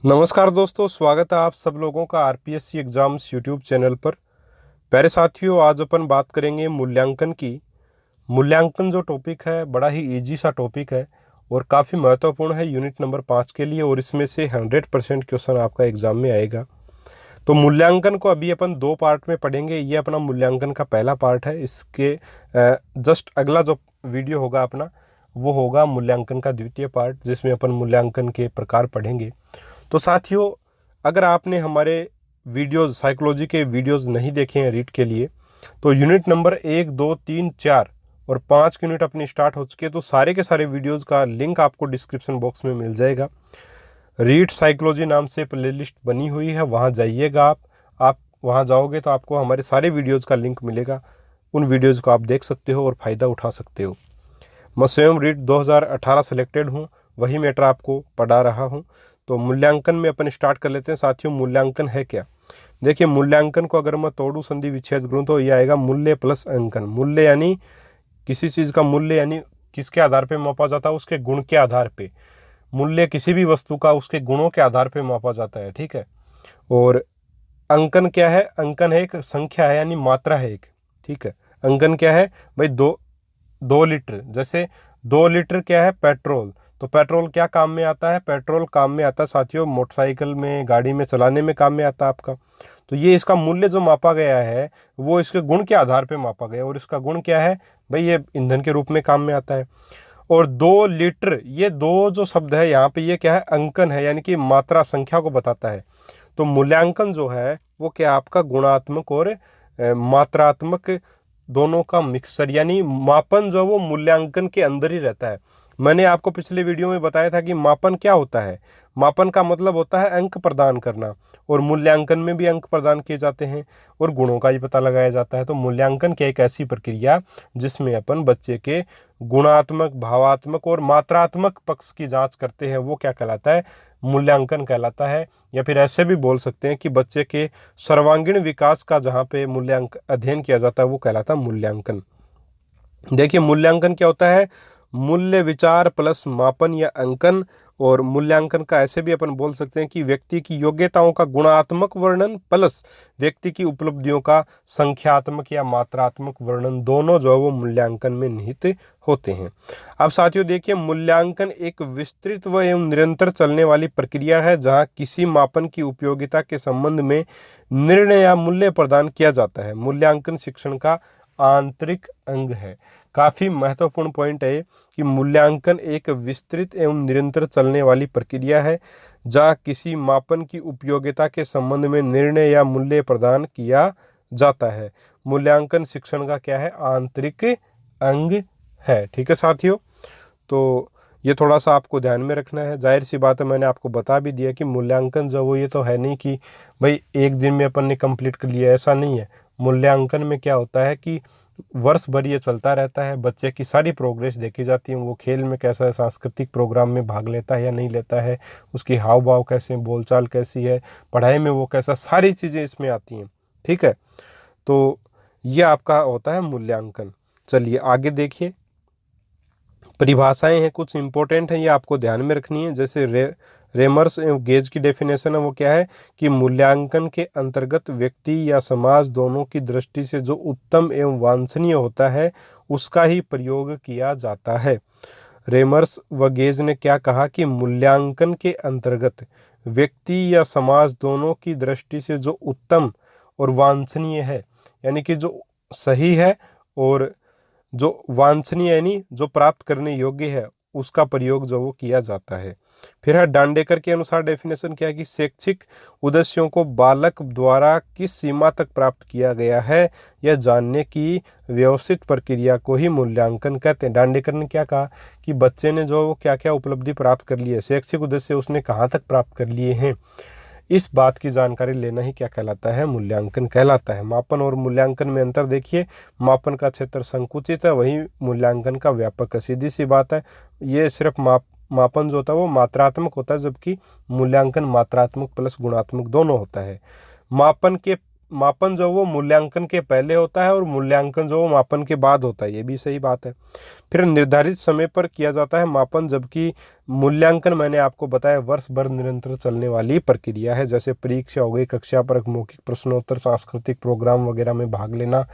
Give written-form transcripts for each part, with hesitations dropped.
नमस्कार दोस्तों, स्वागत है आप सब लोगों का आरपीएससी एग्ज़ाम्स यूट्यूब चैनल पर। प्यारे साथियों, आज अपन बात करेंगे मूल्यांकन की। मूल्यांकन जो टॉपिक है बड़ा ही इजी सा टॉपिक है और काफ़ी महत्वपूर्ण है यूनिट नंबर 5 के लिए, और इसमें से 100% क्वेश्चन आपका एग्जाम में आएगा। तो मूल्यांकन को अभी अपन दो पार्ट में पढ़ेंगे। ये अपना मूल्यांकन का पहला पार्ट है। इसके जस्ट अगला जो वीडियो होगा अपना, वो होगा मूल्यांकन का द्वितीय पार्ट, जिसमें अपन मूल्यांकन के प्रकार पढ़ेंगे। तो साथियों, अगर आपने हमारे वीडियोज़, साइकोलॉजी के वीडियोज़ नहीं देखे हैं रीड के लिए, तो यूनिट नंबर 1, 2, 3, 4 और 5 के यूनिट अपने स्टार्ट हो चुके हैं। तो सारे के सारे वीडियोज़ का लिंक आपको डिस्क्रिप्शन बॉक्स में मिल जाएगा। रीड साइकोलॉजी नाम से प्लेलिस्ट बनी हुई है, वहाँ जाइएगा। आप वहाँ जाओगे तो आपको हमारे सारे वीडियोज़ का लिंक मिलेगा। उन वीडियोज़ को आप देख सकते हो और फ़ायदा उठा सकते हो। मैं स्वयं रीड 2018 सेलेक्टेड हूँ, वही मैटर आपको पढ़ा रहा हूँ। तो मूल्यांकन में अपन स्टार्ट कर लेते हैं। साथियों, मूल्यांकन है क्या? देखिए, मूल्यांकन को अगर मैं तोड़ू, संधि विच्छेद करूँ, तो ये आएगा मूल्य प्लस अंकन। मूल्य यानी किसी चीज़ का मूल्य, यानी किसके आधार पे मापा जाता है? उसके गुण के आधार पे। मूल्य किसी भी वस्तु का उसके गुणों के आधार पे मापा जाता है, ठीक है। और अंकन क्या है? अंकन है एक संख्या है, यानी मात्रा है एक, ठीक है। अंकन क्या है भाई? 2 लीटर। जैसे 2 लीटर क्या है? पेट्रोल। तो पेट्रोल क्या काम में आता है? पेट्रोल काम में आता है साथियों मोटरसाइकिल में, गाड़ी में चलाने में काम में आता है आपका। तो ये इसका मूल्य जो मापा गया है वो इसके गुण के आधार पे मापा गया, और इसका गुण क्या है भाई? ये ईंधन के रूप में काम में आता है। और 2 लीटर, ये दो जो शब्द है यहाँ पे, ये क्या है? अंकन है, यानी कि मात्रा, संख्या को बताता है। तो मूल्यांकन जो है वो क्या? आपका गुणात्मक और मात्रात्मक दोनों का मिक्सर, यानी मापन जो है वो मूल्यांकन के अंदर ही रहता है। मैंने आपको पिछले वीडियो में बताया था कि मापन क्या होता है। मापन का मतलब होता है अंक प्रदान करना, और मूल्यांकन में भी अंक प्रदान किए जाते हैं और गुणों का ही पता लगाया जाता है। तो मूल्यांकन की एक ऐसी प्रक्रिया जिसमें अपन बच्चे के गुणात्मक, भावात्मक और मात्रात्मक पक्ष की जांच करते हैं, वो क्या कहलाता है? मूल्यांकन कहलाता है। या फिर ऐसे भी बोल सकते हैं कि बच्चे के सर्वांगीण विकास का जहाँ पे मूल्यांकन अध्ययन किया जाता है वो कहलाता है मूल्यांकन। देखिए, मूल्यांकन क्या होता है? मूल्य विचार प्लस मापन या अंकन। और मूल्यांकन का ऐसे भी अपन बोल सकते हैं कि व्यक्ति की योग्यताओं का गुणात्मक वर्णन प्लस व्यक्ति की उपलब्धियों का संख्यात्मक या मात्रात्मक वर्णन, दोनों जो है वो मूल्यांकन में निहित होते हैं। अब साथियों देखिए, मूल्यांकन एक विस्तृत व एवं निरंतर चलने वाली प्रक्रिया है जहां किसी मापन की उपयोगिता के संबंध में निर्णय या मूल्य प्रदान किया जाता है। मूल्यांकन शिक्षण का आंतरिक अंग है। काफ़ी महत्वपूर्ण पॉइंट है कि मूल्यांकन एक विस्तृत एवं निरंतर चलने वाली प्रक्रिया है जहाँ किसी मापन की उपयोगिता के संबंध में निर्णय या मूल्य प्रदान किया जाता है। मूल्यांकन शिक्षण का क्या है? आंतरिक अंग है, ठीक है साथियों। तो ये थोड़ा सा आपको ध्यान में रखना है। जाहिर सी बात है, मैंने आपको बता भी दिया कि मूल्यांकन जो वो ये तो है नहीं कि भाई एक दिन में अपन ने कंप्लीट कर लिया, ऐसा नहीं है। मूल्यांकन में क्या होता है कि वर्ष भर ये चलता रहता है। बच्चे की सारी प्रोग्रेस देखी जाती है। वो खेल में कैसा है, सांस्कृतिक प्रोग्राम में भाग लेता है या नहीं लेता है, उसकी हाव भाव कैसे, बोलचाल कैसी है, पढ़ाई में वो कैसा, सारी चीज़ें इसमें आती हैं, ठीक है। तो ये आपका होता है मूल्यांकन। चलिए आगे देखिए, परिभाषाएं हैं कुछ इंपॉर्टेंट हैं, ये आपको ध्यान में रखनी है। जैसे रेमर्स एवं गेज की डेफिनेशन है, वो क्या है कि मूल्यांकन के अंतर्गत व्यक्ति या समाज दोनों की दृष्टि से जो उत्तम एवं वांछनीय होता है उसका ही प्रयोग किया जाता है। रेमर्स व गेज ने क्या कहा कि मूल्यांकन के अंतर्गत व्यक्ति या समाज दोनों की दृष्टि से जो उत्तम और वांछनीय है, यानी कि जो सही है, और जो वांछनीय यानी जो प्राप्त करने योग्य है, उसका प्रयोग जो वो किया जाता है। फिर है डांडेकर के अनुसार डेफिनेशन क्या है कि शैक्षिक उद्देश्यों को बालक द्वारा किस सीमा तक प्राप्त किया गया है यह जानने की व्यवस्थित प्रक्रिया को ही मूल्यांकन कहते हैं। डांडेकर ने क्या कहा कि बच्चे ने जो क्या क्या उपलब्धि प्राप्त कर ली है, शैक्षिक उद्देश्य उसने कहाँ तक प्राप्त कर लिए हैं, इस बात की जानकारी लेना ही क्या कहलाता है? मूल्यांकन कहलाता है। मापन और मूल्यांकन में अंतर देखिए, मापन का क्षेत्र संकुचित है, वहीं मूल्यांकन का व्यापक है। सीधी सी बात है, ये सिर्फ मापन जो होता है वो मात्रात्मक होता है, जबकि मूल्यांकन मात्रात्मक प्लस गुणात्मक दोनों होता है। मापन के मापन जो वो मूल्यांकन के पहले होता है और मूल्यांकन जो वो मापन के बाद होता है, ये भी सही बात है। फिर निर्धारित समय पर किया जाता है मापन, जबकि मूल्यांकन मैंने आपको बताया वर्ष भर निरंतर चलने वाली प्रक्रिया है। जैसे परीक्षा हो गई, कक्षा पर मौखिक प्रश्नोत्तर, सांस्कृतिक प्रोग्राम वगैरह में भाग लेना,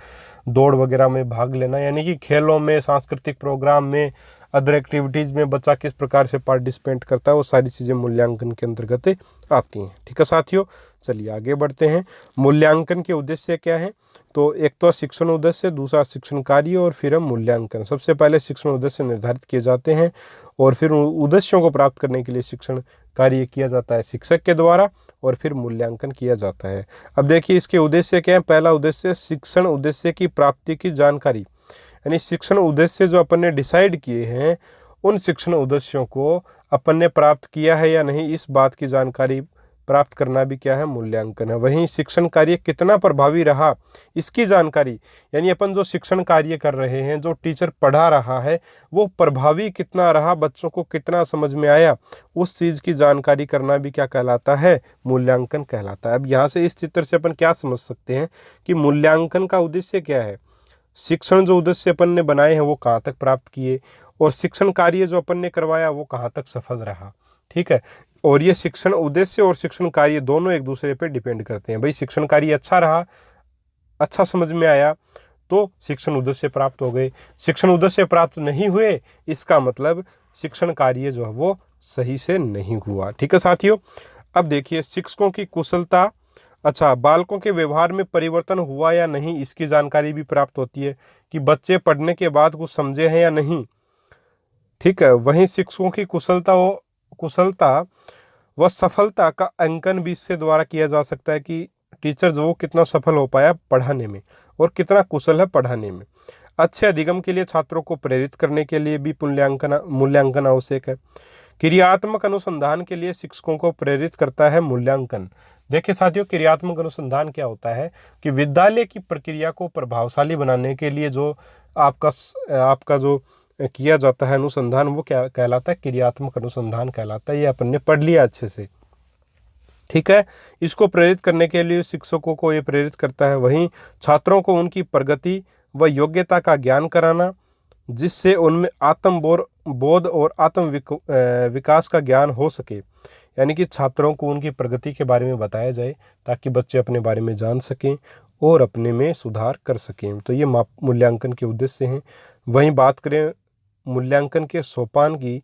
दौड़ वगैरह में भाग लेना, यानी कि खेलों में, सांस्कृतिक प्रोग्राम में, अदर एक्टिविटीज़ में बच्चा किस प्रकार से पार्टिसिपेट करता है, वो सारी चीज़ें मूल्यांकन के अंतर्गत आती हैं। ठीक है साथियों, चलिए आगे बढ़ते हैं। मूल्यांकन के उद्देश्य क्या है? तो एक तो शिक्षण उद्देश्य, दूसरा शिक्षण कार्य, और फिर हम मूल्यांकन। सबसे पहले शिक्षण उद्देश्य निर्धारित किए जाते हैं और फिर उद्देश्यों को प्राप्त करने के लिए शिक्षण कार्य किया जाता है शिक्षक के द्वारा, और फिर मूल्यांकन किया जाता है। अब देखिए इसके उद्देश्य क्या है। पहला उद्देश्य शिक्षण उद्देश्य की प्राप्ति की जानकारी, यानी शिक्षण उद्देश्य जो अपन ने डिसाइड किए हैं, उन शिक्षण उद्देश्यों को अपन ने प्राप्त किया है या नहीं, इस बात की जानकारी प्राप्त करना भी क्या है? मूल्यांकन है। वहीं शिक्षण कार्य कितना प्रभावी रहा, इसकी जानकारी, यानी अपन जो शिक्षण कार्य कर रहे हैं, जो टीचर पढ़ा रहा है, वो प्रभावी कितना रहा, बच्चों को कितना समझ में आया, उस चीज़ की जानकारी करना भी क्या कहलाता है? मूल्यांकन कहलाता है। अब यहाँ से इस चित्र से अपन क्या समझ सकते हैं कि मूल्यांकन का उद्देश्य क्या है? शिक्षण जो उद्देश्य अपन ने बनाए हैं वो कहाँ तक प्राप्त किए, और शिक्षण कार्य जो अपन ने करवाया वो कहाँ तक सफल रहा। ठीक है, और ये शिक्षण उद्देश्य और शिक्षण कार्य दोनों एक दूसरे पे डिपेंड करते हैं। भाई शिक्षण कार्य अच्छा रहा, अच्छा समझ में आया, तो शिक्षण उद्देश्य प्राप्त हो गए। शिक्षण उद्देश्य प्राप्त नहीं हुए, इसका मतलब शिक्षण कार्य जो है वो सही से नहीं हुआ। ठीक है साथियों, अब देखिए शिक्षकों की कुशलता, अच्छा बालकों के व्यवहार में परिवर्तन हुआ या नहीं, इसकी जानकारी भी प्राप्त होती है कि बच्चे पढ़ने के बाद कुछ समझे हैं या नहीं। ठीक है, वहीं शिक्षकों की कुशलता व सफलता का अंकन भी इससे द्वारा किया जा सकता है कि टीचर जो कितना सफल हो पाया पढ़ाने में और कितना कुशल है पढ़ाने में। अच्छे अधिगम के लिए छात्रों को प्रेरित करने के लिए भी मूल्यांकन आवश्यक है। क्रियात्मक अनुसंधान के लिए शिक्षकों को प्रेरित करता है मूल्यांकन। देखिए साथियों, क्रियात्मक अनुसंधान क्या होता है कि विद्यालय की प्रक्रिया को प्रभावशाली बनाने के लिए जो आपका जो किया जाता है अनुसंधान, वो क्या कहलाता है? क्रियात्मक अनुसंधान कहलाता है। ये अपन ने पढ़ लिया अच्छे से। ठीक है, इसको प्रेरित करने के लिए शिक्षकों को ये प्रेरित करता है। वहीं छात्रों को उनकी प्रगति व योग्यता का ज्ञान कराना, जिससे उनमें बोध और विकास का ज्ञान हो सके, यानी कि छात्रों को उनकी प्रगति के बारे में बताया जाए ताकि बच्चे अपने बारे में जान सकें और अपने में सुधार कर सकें। तो ये मूल्यांकन के उद्देश्य हैं। वहीं बात करें मूल्यांकन के सोपान की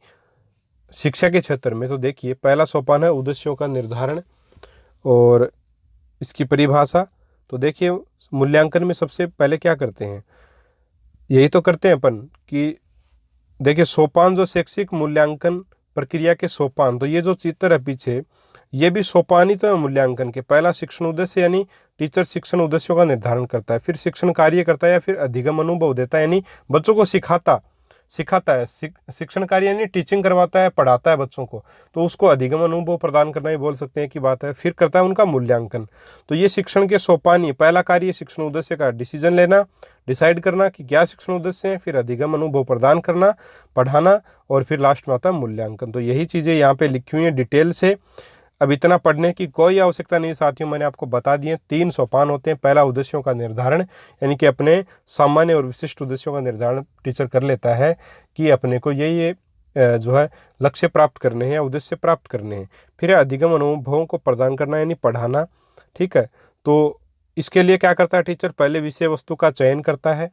शिक्षा के क्षेत्र में, तो देखिए पहला सोपान है उद्देश्यों का निर्धारण और इसकी परिभाषा। तो देखिए मूल्यांकन में सबसे पहले क्या करते हैं, यही तो करते हैं अपन कि देखिए सोपान जो शैक्षिक मूल्यांकन प्रक्रिया के सोपान, तो ये जो चित्र है पीछे, ये भी सोपान ही तो है मूल्यांकन के। पहला शिक्षण उद्देश्य, यानी टीचर शिक्षण उद्देश्यों का निर्धारण करता है, फिर शिक्षण कार्य करता है या फिर अधिगम अनुभव देता है, यानी बच्चों को सिखाता है। शिक्षण कार्य यानी टीचिंग करवाता है, पढ़ाता है बच्चों को, तो उसको अधिगम अनुभव प्रदान करना ही बोल सकते हैं कि बात है। फिर करता है उनका मूल्यांकन। तो ये शिक्षण के सोपान ही, पहला कार्य शिक्षण उद्देश्य का डिसीजन लेना, डिसाइड करना कि क्या शिक्षण उद्देश्य है, फिर अधिगम अनुभव प्रदान करना, पढ़ाना, और फिर लास्ट में आता है मूल्यांकन। तो यही चीज़ें यहाँ पे लिखी हुई हैं डिटेल से। अब इतना पढ़ने की कोई आवश्यकता नहीं साथियों, मैंने आपको बता दिए 3 सोपान होते हैं। पहला उद्देश्यों का निर्धारण, यानी कि अपने सामान्य और विशिष्ट उद्देश्यों का निर्धारण टीचर कर लेता है कि अपने को ये जो है लक्ष्य प्राप्त करने हैं या उद्देश्य प्राप्त करने हैं। फिर अधिगम अनुभवों को प्रदान करना, यानी पढ़ाना। ठीक है, तो इसके लिए क्या करता है टीचर? पहले विषय वस्तु का चयन करता है।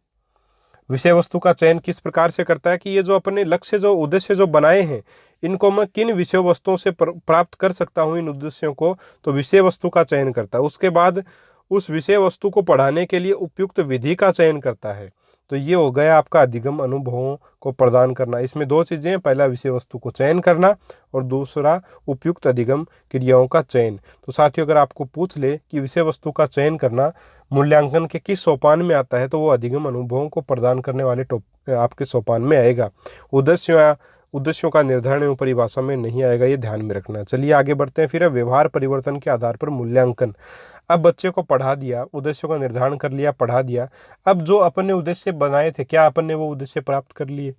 विषय वस्तु का चयन किस प्रकार से करता है कि ये जो अपने लक्ष्य जो उद्देश्य जो बनाए हैं, इनको मैं किन विषय वस्तुओं से प्राप्त कर सकता हूँ इन उद्देश्यों को, तो विषय वस्तु का चयन करता है। उसके बाद उस विषय वस्तु को पढ़ाने के लिए उपयुक्त विधि का चयन करता है। तो ये हो गया आपका अधिगम अनुभवों को प्रदान करना। इसमें 2 चीज़ें हैं, पहला विषय वस्तु को चयन करना और दूसरा उपयुक्त अधिगम क्रियाओं का चयन। तो साथियों, अगर आपको पूछ ले कि विषय वस्तु का चयन करना मूल्यांकन के किस सोपान में आता है, तो वो अधिगम अनुभवों को प्रदान करने वाले आपके सोपान में आएगा। उद्देश्यों का निर्धारण एवं परिभाषा में नहीं आएगा, ये ध्यान में रखना। चलिए आगे बढ़ते हैं। फिर व्यवहार परिवर्तन के आधार पर मूल्यांकन। अब बच्चे को पढ़ा दिया, उद्देश्यों का निर्धारण कर लिया, पढ़ा दिया। अब जो अपन ने उद्देश्य बनाए थे, क्या अपन ने वो उद्देश्य प्राप्त कर लिए?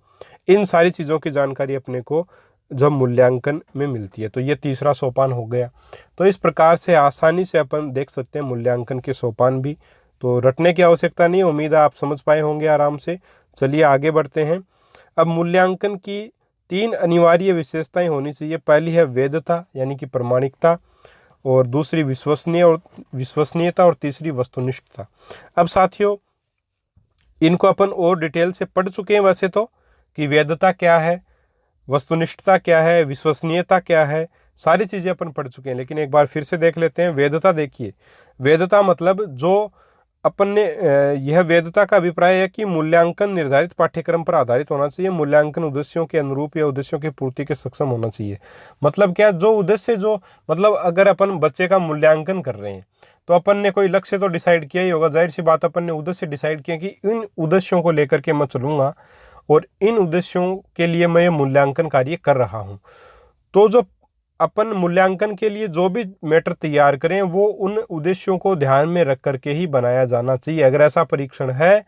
इन सारी चीज़ों की जानकारी अपने को जब मूल्यांकन में मिलती है। तो ये तीसरा सोपान हो गया। तो इस प्रकार से आसानी से अपन देख सकते हैं मूल्यांकन के सोपान भी। तो रटने की आवश्यकता नहीं, उम्मीद है आप समझ पाए होंगे आराम से। चलिए आगे बढ़ते हैं। अब मूल्यांकन की 3 अनिवार्य विशेषताएं होनी चाहिए। पहली है वैधता यानी कि प्रामाणिकता, और दूसरी विश्वसनीयता, और तीसरी वस्तुनिष्ठता। अब साथियों इनको अपन और डिटेल से पढ़ चुके हैं वैसे तो, कि वैधता क्या है, वस्तुनिष्ठता क्या है, विश्वसनीयता क्या है, सारी चीजें अपन पढ़ चुके हैं। लेकिन एक बार फिर से देख लेते हैं। वैधता देखिए, वैधता मतलब जो अपन ने यह वैधता का अभिप्राय है कि मूल्यांकन निर्धारित पाठ्यक्रम पर आधारित होना चाहिए, मूल्यांकन उद्देश्यों के अनुरूप या उद्देश्यों की पूर्ति के सक्षम होना चाहिए। मतलब क्या, जो उद्देश्य जो मतलब अगर अपन बच्चे का मूल्यांकन कर रहे हैं तो अपन ने कोई लक्ष्य तो डिसाइड किया ही होगा, जाहिर सी बात अपन ने उद्देश्य डिसाइड किया कि इन उद्देश्यों को लेकर के मैं चलूंगा और इन उद्देश्यों के लिए मैं ये मूल्यांकन कार्य कर रहा हूँ। तो जो अपन मूल्यांकन के लिए जो भी मैटर तैयार करें वो उन उद्देश्यों को ध्यान में रख करके ही बनाया जाना चाहिए। अगर ऐसा परीक्षण है,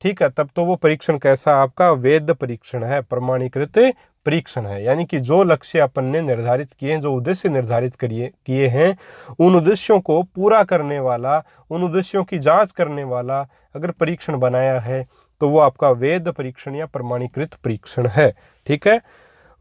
ठीक है, तब तो वो परीक्षण कैसा, आपका वैध परीक्षण है, प्रमाणीकृत परीक्षण है। यानी कि जो लक्ष्य अपन ने निर्धारित किए हैं, जो उद्देश्य निर्धारित किए हैं, उन उद्देश्यों को पूरा करने वाला, उन उद्देश्यों की जांच करने वाला अगर परीक्षण बनाया है तो वो आपका वैध परीक्षण या प्रमाणीकृत परीक्षण है। ठीक है।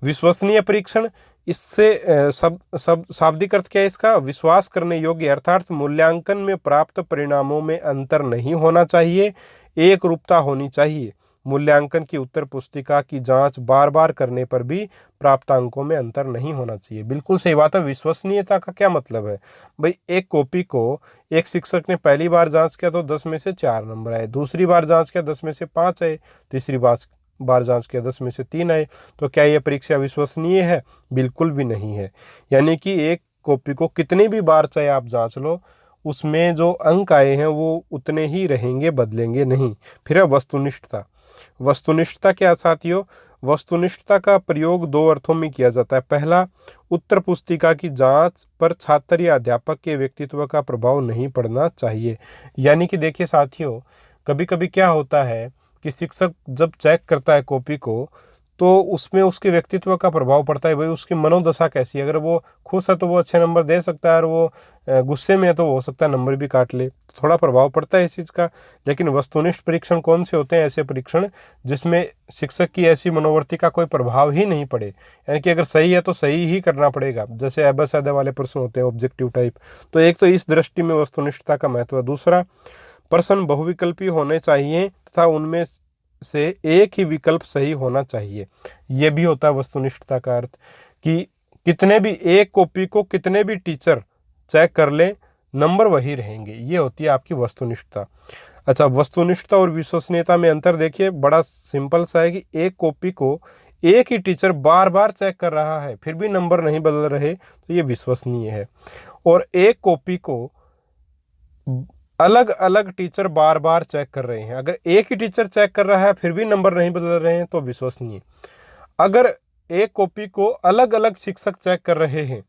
विश्वसनीय परीक्षण, इससे सब शाब्दिक अर्थ क्या है इसका, विश्वास करने योग्य, अर्थात मूल्यांकन में प्राप्त परिणामों में अंतर नहीं होना चाहिए, एक रूपता होनी चाहिए। मूल्यांकन की उत्तर पुस्तिका की जांच बार बार करने पर भी प्राप्तांकों में अंतर नहीं होना चाहिए। बिल्कुल सही बात है। विश्वसनीयता का क्या मतलब है भाई, एक कॉपी को एक शिक्षक ने पहली बार जांच किया तो 10 में से 4 नंबर आए, दूसरी बार जांच किया 10 में से 5 आए, तीसरी बार जांच किया 10 में से 3 आए। तो क्या यह परीक्षा विश्वसनीय है? बिल्कुल भी नहीं है। यानी कि एक कॉपी को कितनी भी बार चाहे आप जांच लो, उसमें जो अंक आए हैं वो उतने ही रहेंगे, बदलेंगे नहीं। फिर है वस्तुनिष्ठता। वस्तुनिष्ठता क्या साथियों, वस्तुनिष्ठता का प्रयोग 2 अर्थों में किया जाता है। पहला, उत्तर पुस्तिका की जांच पर छात्र या अध्यापक के व्यक्तित्व का प्रभाव नहीं पड़ना चाहिए। यानी कि देखिए साथियों, कभी कभी क्या होता है कि शिक्षक जब चेक करता है कॉपी को तो उसमें उसके व्यक्तित्व का प्रभाव पड़ता है। भाई उसकी मनोदशा कैसी है, अगर वो खुश है तो वो अच्छे नंबर दे सकता है, और वो गुस्से में है तो हो सकता है नंबर भी काट ले, थोड़ा प्रभाव पड़ता है इस चीज़ का। लेकिन वस्तुनिष्ठ परीक्षण कौन से होते हैं? ऐसे परीक्षण जिसमें शिक्षक की ऐसी मनोवृत्ति का कोई प्रभाव ही नहीं पड़े। यानी कि अगर सही है तो सही ही करना पड़ेगा, जैसे एबस आदे वाले प्रश्न होते हैं, ऑब्जेक्टिव टाइप। तो एक तो इस दृष्टि में वस्तुनिष्ठता का महत्व है। दूसरा, प्रश्न बहुविकल्पी होने चाहिए तथा उनमें से एक ही विकल्प सही होना चाहिए। यह भी होता है वस्तुनिष्ठता का अर्थ, कि कितने भी एक कॉपी को कितने भी टीचर चेक कर ले, नंबर वही रहेंगे। ये होती है आपकी वस्तुनिष्ठता। अच्छा, वस्तुनिष्ठता और विश्वसनीयता में अंतर देखिए, बड़ा सिंपल सा है कि एक कॉपी को एक ही टीचर बार बार चेक कर रहा है फिर भी नंबर नहीं बदल रहे तो ये विश्वसनीय है। और एक कॉपी को अलग अलग टीचर बार बार चेक कर रहे हैं, अगर एक ही टीचर चेक कर रहा है फिर भी नंबर नहीं बदल रहे हैं तो विश्वसनीय। अगर एक कॉपी को अलग अलग शिक्षक चेक कर रहे हैं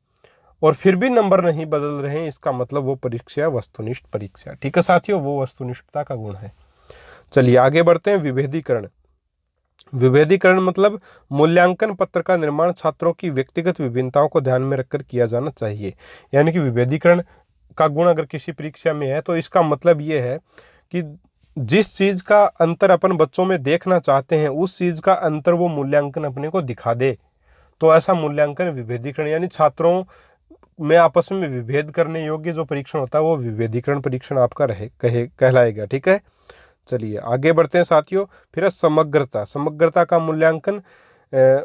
और फिर भी नंबर नहीं बदल रहे हैं, इसका मतलब वो परीक्षा वस्तुनिष्ठ परीक्षा। ठीक है साथियों, वो वस्तुनिष्ठता का गुण है। चलिए आगे बढ़ते हैं। विभेदीकरण। विभेदीकरण मतलब मूल्यांकन पत्र का निर्माण छात्रों की व्यक्तिगत विभिन्नताओं को ध्यान में रखकर किया जाना चाहिए। यानी कि विभेदीकरण का गुण अगर किसी परीक्षा में है तो इसका मतलब ये है कि जिस चीज का अंतर अपन बच्चों में देखना चाहते हैं उस चीज का अंतर वो मूल्यांकन अपने को दिखा दे, तो ऐसा मूल्यांकन विभेदीकरण, यानी छात्रों में आपस में विभेद करने योग्य जो परीक्षण होता है वो विभेदीकरण परीक्षण आपका कहलाएगा। ठीक है। चलिए आगे बढ़ते हैं साथियों। फिर समग्रता। समग्रता का मूल्यांकन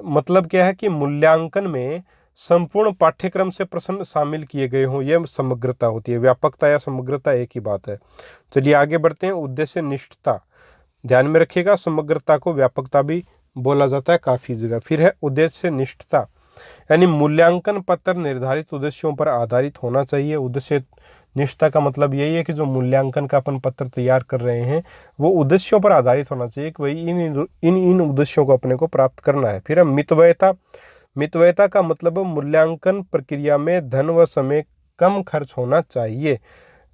मतलब क्या है कि मूल्यांकन में संपूर्ण पाठ्यक्रम से प्रश्न शामिल किए गए हों, यह समग्रता होती है। व्यापकता या समग्रता एक ही बात है। चलिए आगे बढ़ते हैं। उद्देश्य निष्ठता, ध्यान में रखिएगा, समग्रता को व्यापकता भी बोला जाता है काफी जगह। फिर है उद्देश्य निष्ठता, यानी मूल्यांकन पत्र निर्धारित उद्देश्यों पर आधारित होना चाहिए। उद्देश्य निष्ठता का मतलब यही है कि जो मूल्यांकन का अपन पत्र तैयार कर रहे हैं वो उद्देश्यों पर आधारित होना चाहिए कि भाई इन उद्देश्यों को अपने को प्राप्त करना है। फिर मितव्ययता। मितव्ययता का मतलब मूल्यांकन प्रक्रिया में धन व समय कम खर्च होना चाहिए।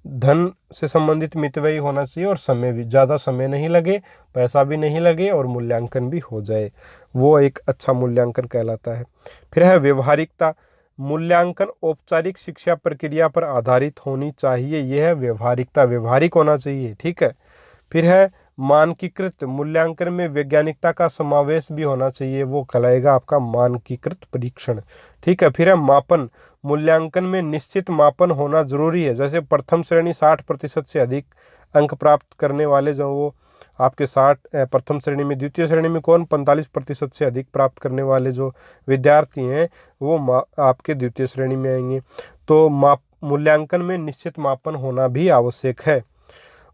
धन से संबंधित मितव्ययी होना चाहिए और समय भी, ज़्यादा समय नहीं लगे, पैसा भी नहीं लगे और मूल्यांकन भी हो जाए, वो एक अच्छा मूल्यांकन कहलाता है। फिर है व्यवहारिकता। मूल्यांकन औपचारिक शिक्षा प्रक्रिया पर आधारित होनी चाहिए, यह है व्यवहारिकता, व्यवहारिक होना चाहिए, ठीक है। फिर है मानकीकृत। मूल्यांकन में वैज्ञानिकता का समावेश भी होना चाहिए, वो कहलाएगा आपका मानकीकृत परीक्षण, ठीक है। फिर है मापन। मूल्यांकन में निश्चित मापन होना जरूरी है, जैसे प्रथम श्रेणी 60% से अधिक अंक प्राप्त करने वाले जो वो आपके 60 प्रथम श्रेणी में, द्वितीय श्रेणी में कौन 45% से अधिक प्राप्त करने वाले जो विद्यार्थी हैं वो आपके द्वितीय श्रेणी में आएंगे। तो मूल्यांकन में निश्चित मापन होना भी आवश्यक है।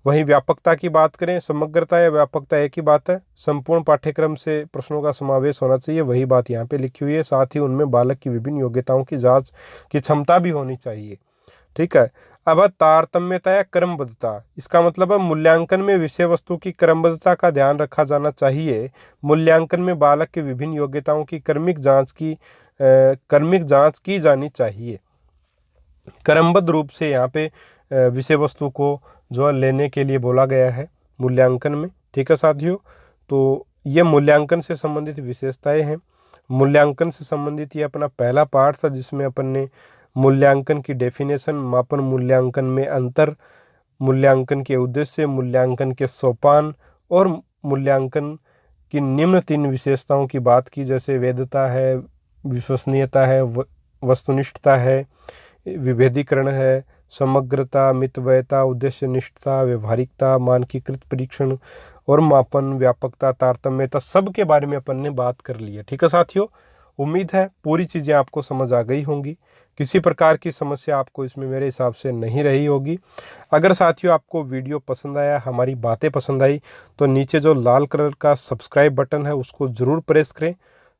वहीं व्यापकता की बात करें, समग्रता या व्यापकता एक ही बात है, संपूर्ण पाठ्यक्रम से प्रश्नों का समावेश होना चाहिए, वही बात यहाँ पे लिखी हुई है। साथ ही उनमें बालक की विभिन्न योग्यताओं की जांच की क्षमता भी होनी चाहिए, ठीक है। अब तारतम्यता या क्रमबद्धता, इसका मतलब है मूल्यांकन में विषय वस्तु की क्रमबद्धता का ध्यान रखा जाना चाहिए। मूल्यांकन में बालक की विभिन्न योग्यताओं की क्रमिक जांच की जानी चाहिए। क्रमबद्ध रूप से यहाँ पे विषय वस्तु को जो लेने के लिए बोला गया है मूल्यांकन में, ठीक है साथियों। तो ये मूल्यांकन से संबंधित विशेषताएं हैं। मूल्यांकन से संबंधित ये अपना पहला पार्ट था जिसमें अपन ने मूल्यांकन की डेफिनेशन, मापन मूल्यांकन में अंतर, मूल्यांकन के उद्देश्य, मूल्यांकन के सोपान और मूल्यांकन की निम्न 3 विशेषताओं की बात की, जैसे वैधता है, विश्वसनीयता है, वस्तुनिष्ठता है, विभेदीकरण है, समग्रता, मितव्ययता, उद्देश्यनिष्ठता, व्यवहारिकता, मानकीकृत परीक्षण और मापन, व्यापकता, तारतम्यता, सब के बारे में अपन ने बात कर ली है, ठीक है साथियों। उम्मीद है पूरी चीज़ें आपको समझ आ गई होंगी, किसी प्रकार की समस्या आपको इसमें मेरे हिसाब से नहीं रही होगी। अगर साथियों आपको वीडियो पसंद आया, हमारी बातें पसंद आई, तो नीचे जो लाल कलर का सब्सक्राइब बटन है उसको ज़रूर प्रेस करें।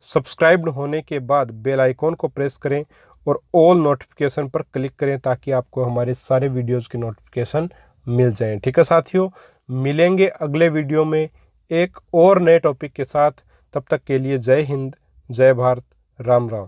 सब्सक्राइब्ड होने के बाद बेल आइकॉन को प्रेस करें और ऑल नोटिफिकेशन पर क्लिक करें ताकि आपको हमारे सारे वीडियोज़ की नोटिफिकेशन मिल जाएं, ठीक है साथियों। मिलेंगे अगले वीडियो में एक और नए टॉपिक के साथ, तब तक के लिए जय हिंद, जय भारत, राम राम।